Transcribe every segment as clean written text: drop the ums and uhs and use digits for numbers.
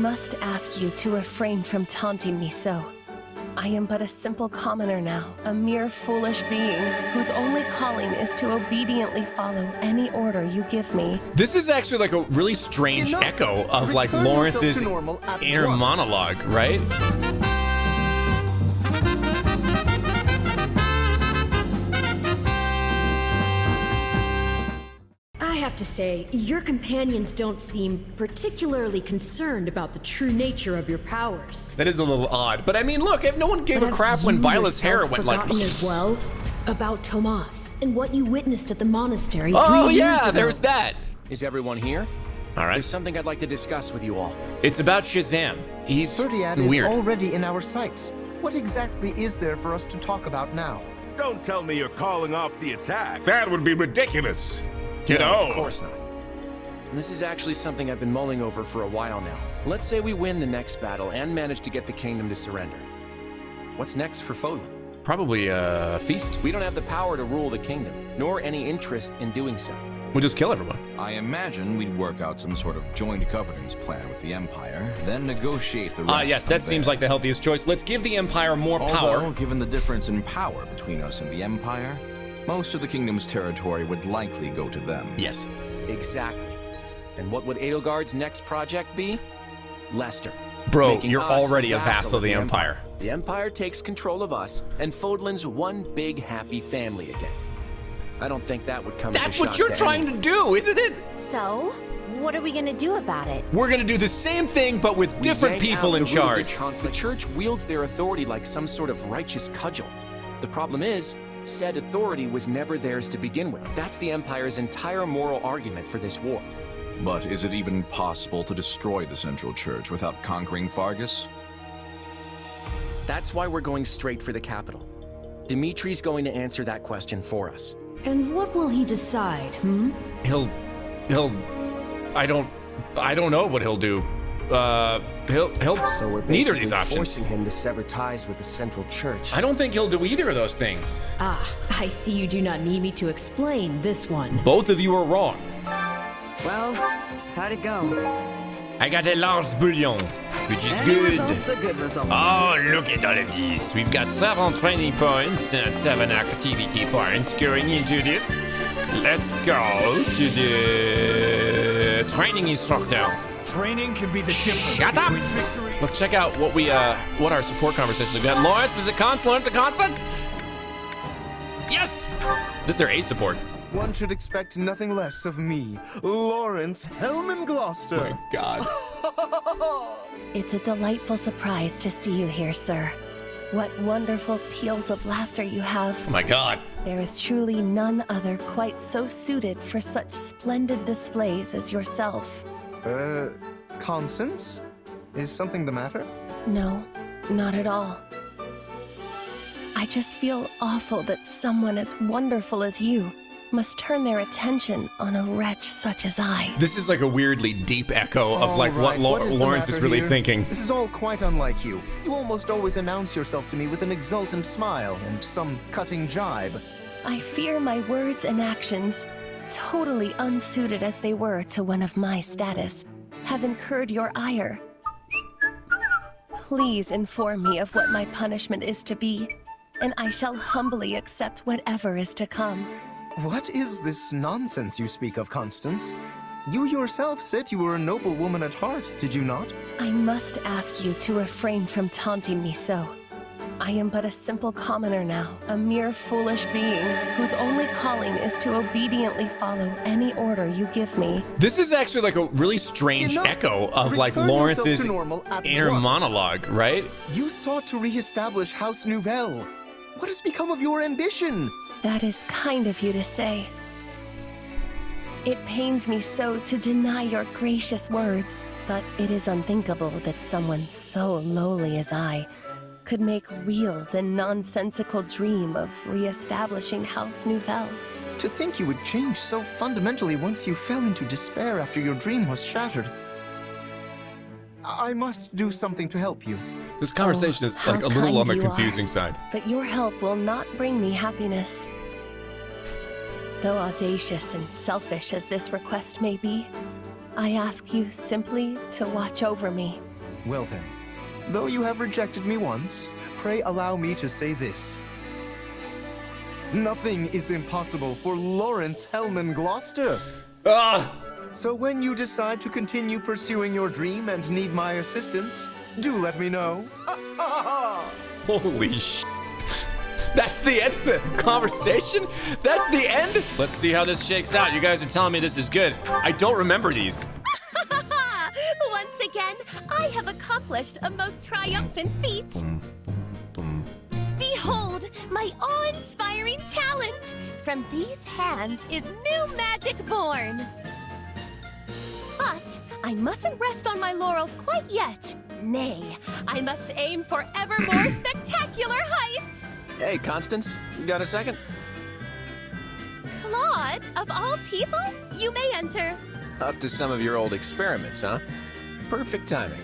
must ask you to refrain from taunting me so. I am but a simple commoner now, a mere foolish being whose only calling is to obediently follow any order you give me. This is actually like a really strange echo of like Return Lawrence's yourself to normal at inner once. monologue, right? I have to say, your companions don't seem particularly concerned about the true nature of your powers. That is a little odd, but I mean, look, if no one gave But a crap have when you Byleth's hair yourself went like. forgotten as well about Tomas and what you witnessed at the monastery Oh 3 years yeah, ago. there's that. Is everyone here? All right. There's something I'd like to discuss with you all. It's about Shazam. He's Zodiac is weird. already in our sights. What exactly is there for us to talk about now? Don't tell me you're calling off the attack. That would be ridiculous. No, of course not. This is actually something I've been mulling over for a while now. Let's say we win the next battle and manage to get the kingdom to surrender. What's next for Fodlan? Probably a feast. We don't have the power to rule the kingdom, nor any interest in doing so. We'll just kill everyone. I imagine we'd work out some sort of joint governance plan with the Empire, then negotiate the rest. Yes, that seems like the healthiest choice. Let's give the Empire more power. Although, given the difference in power between us and the Empire, most of the kingdom's territory would likely go to them. Yes. Exactly. And what would Edelgard's next project be? Leicester. Bro, Making you're us already a vassal of the Empire. The Empire takes control of us, and Fodlan's one big happy family again. I don't think that would come as a That's shock what you're to trying anyone. to do, isn't it? So, what are we gonna do about it? We're gonna do the same thing, but with We different yank people out in the root of charge. this conflict. The church wields their authority like some sort of righteous cudgel. The problem is, said authority was never theirs to begin with. That's the Empire's entire moral argument for this war. But is it even possible to destroy the Central Church without conquering Fargus? That's why we're going straight for the capital. Dimitri's going to answer that question for us. And what will he decide, He'll I don't know what he'll do. He'll So we're neither of basically these options. forcing him to sever ties with the Central Church. I don't think he'll do either of those things. I see you do not need me to explain this one. Both of you are wrong. Well, how'd it go? I got a large bouillon, which is Any good. results are good results. Oh, look at all of this. We've got 7 training points and 7 activity points going into this. Let's go to the training instructor. Training can be the difference Shut up! between victory. Let's check out what our support conversations have got. Lawrence, is it Lawrence and Constance? Yes! This is their A support. One should expect nothing less of me, Lawrence Hellman Gloucester. My God. It's a delightful surprise to see you here, sir. What wonderful peals of laughter you have. Oh my God. There is truly none other quite so suited for such splendid displays as yourself. Constance? Is something the matter? No, not at all. I just feel awful that someone as wonderful as you must turn their attention on a wretch such as I. This is like a weirdly deep echo of like All right, what is the Lawrence is matter really here? thinking. This is all quite unlike you. You almost always announce yourself to me with an exultant smile and some cutting jibe. I fear my words and actions, totally unsuited as they were to one of my status, have incurred your ire. Please inform me of what my punishment is to be, and I shall humbly accept whatever is to come. What is this nonsense you speak of, Constance? You yourself said you were a noble woman at heart, did you not? I must ask you to refrain from taunting me so. I am but a simple commoner now, a mere foolish being whose only calling is to obediently follow any order you give me. This is actually like a really strange Enough! echo of like Return yourself Lawrence's to normal at inner once. monologue, right? You sought to re-establish House Nouvelle. What has become of your ambition? That is kind of you to say. It pains me so to deny your gracious words, but it is unthinkable that someone so lowly as I could make real the nonsensical dream of re-establishing House Nouvelle. To think you would change so fundamentally once you fell into despair after your dream was shattered. I must do something to help you. This conversation is how like a little on the kind you confusing are. side. But your help will not bring me happiness. Though audacious and selfish as this request may be, I ask you simply to watch over me Well then, though you have rejected me once, pray allow me to say this. Nothing is impossible for Lawrence Hellman Gloucester. So when you decide to continue pursuing your dream and need my assistance, do let me know. Holy sh! That's the end of the conversation? That's the end? Let's see how this shakes out. You guys are telling me this is good. I don't remember these. Once again, I have accomplished a most triumphant feat. Behold, my awe-inspiring talent! From these hands is new magic born. But I mustn't rest on my laurels quite yet. Nay, I must aim for ever more spectacular heights! Hey, Constance, you got a second? Claude, of all people, you may enter. Up to some of your old experiments, huh? Perfect timing.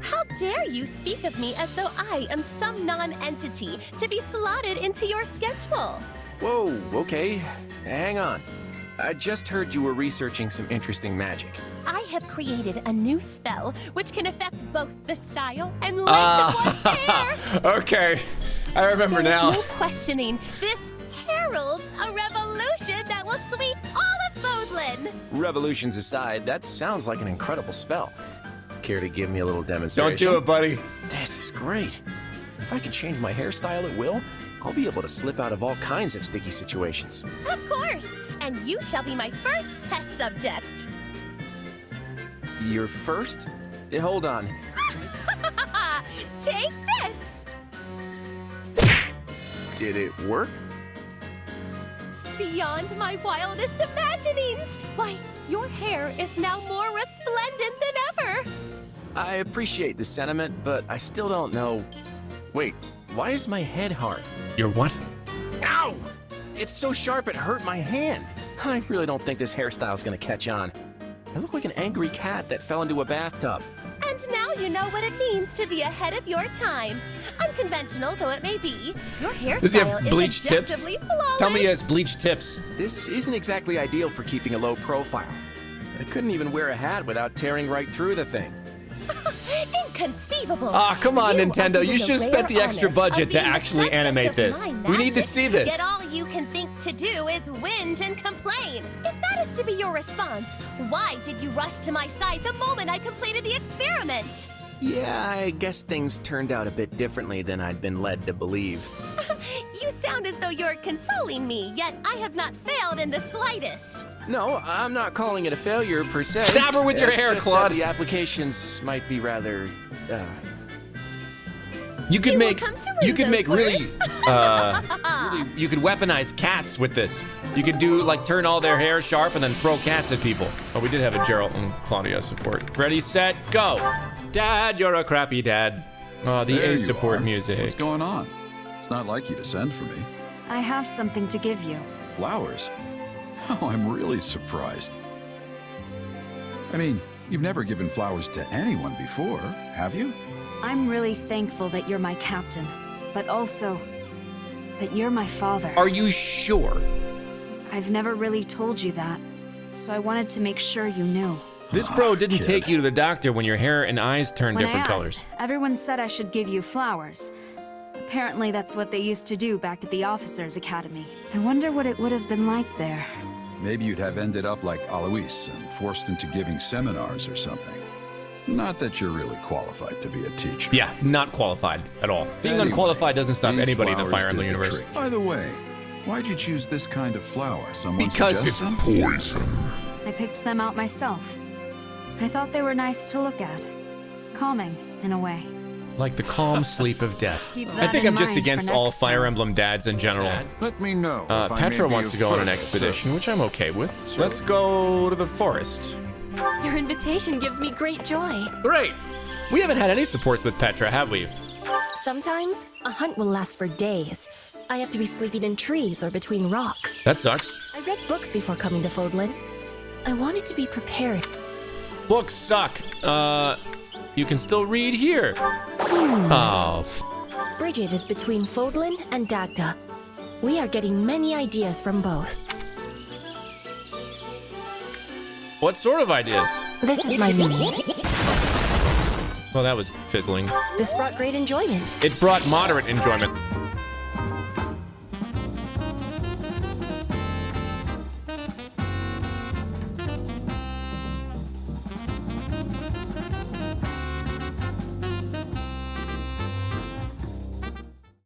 How dare you speak of me as though I am some non-entity to be slotted into your schedule? Whoa, okay. Hang on. I just heard you were researching some interesting magic. I have created a new spell which can affect both the style and length of one's hair. Okay, I remember now. There's no questioning. This heralds a revolution that will sweep all of Fodlan. Revolutions aside, that sounds like an incredible spell. Care to give me a little demonstration? Don't do it, buddy. This is great. If I can change my hairstyle at will, I'll be able to slip out of all kinds of sticky situations. Of course, and you shall be my first test subject. Your first? Hold on. Take this! Did it work? Beyond my wildest imaginings! Why, your hair is now more resplendent than ever! I appreciate the sentiment, but I still don't know... Wait, why is my head hard? Your what? Ow! It's so sharp it hurt my hand. I really don't think this hairstyle's gonna catch on. I look like an angry cat that fell into a bathtub. And now you know what it means to be ahead of your time. Unconventional though it may be, your Does he hairstyle have bleach is tips? objectively flawless. Tell me he has bleach tips. This isn't exactly ideal for keeping a low profile. I couldn't even wear a hat without tearing right through the thing. Inconceivable! Ah, come on, You Nintendo. are You given should have the spent the rare extra honor budget of to being the actually subject animate of this. my We need to magic. see this. Yet all you can think to do is whinge and complain. If that is to be your response, why did you rush to my side the moment I completed the experiment? Yeah, I guess things turned out a bit differently than I'd been led to believe. You sound as though you're consoling me, yet I have not failed in the slightest. No, I'm not calling it a failure per se. Stab her with your It's hair, just Claude. that the applications might be rather, You could You will make come to you rue could those make really you could weaponize cats with this. You could do like turn all their hair sharp and then throw cats at people. Oh, we did have a Jeralt and Claudia support. Ready, set, go. Dad, you're a crappy dad. Oh, the There A you support are. music. What's going on? It's not like you to send for me. I have something to give you. Flowers? Oh, I'm really surprised. I mean, you've never given flowers to anyone before, have you? I'm really thankful that you're my captain, but also that you're my father. Are you sure? I've never really told you that, so I wanted to make sure you knew. This bro didn't kid. take you to the doctor when your hair and eyes turned When different I asked, colors. everyone said I should give you flowers. Apparently that's what they used to do back at the Officers' Academy. I wonder what it would have been like there. Maybe you'd have ended up like Alois and forced into giving seminars or something. Not that you're really qualified to be a teacher. Yeah, not qualified at all. Being Anyway, unqualified doesn't stop these anybody in the flowers Fire Emblem did the universe. trick. By the way, why'd you choose this kind of flower? Someone Because suggest it's them? poison. I picked them out myself. I thought they were nice to look at. Calming, in a way. Like the calm sleep of death. Keep I that think in I'm just mind for against all next Fire time. Emblem dads in general. Let me know. if I may Petra be wants of to go on an further expedition, which I'm service. okay with. Let's go to the forest. Your invitation gives me great joy. Great. We haven't had any supports with Petra, have we? Sometimes, a hunt will last for days. I have to be sleeping in trees or between rocks. That sucks. I read books before coming to Fodlan. I wanted to be prepared. Books suck. You can still read here. Oh, Bridget is between Fodlan and Dagda. We are getting many ideas from both. what sort of ideas? This is my meaning. Well, that was fizzling. This brought great enjoyment. It brought moderate enjoyment.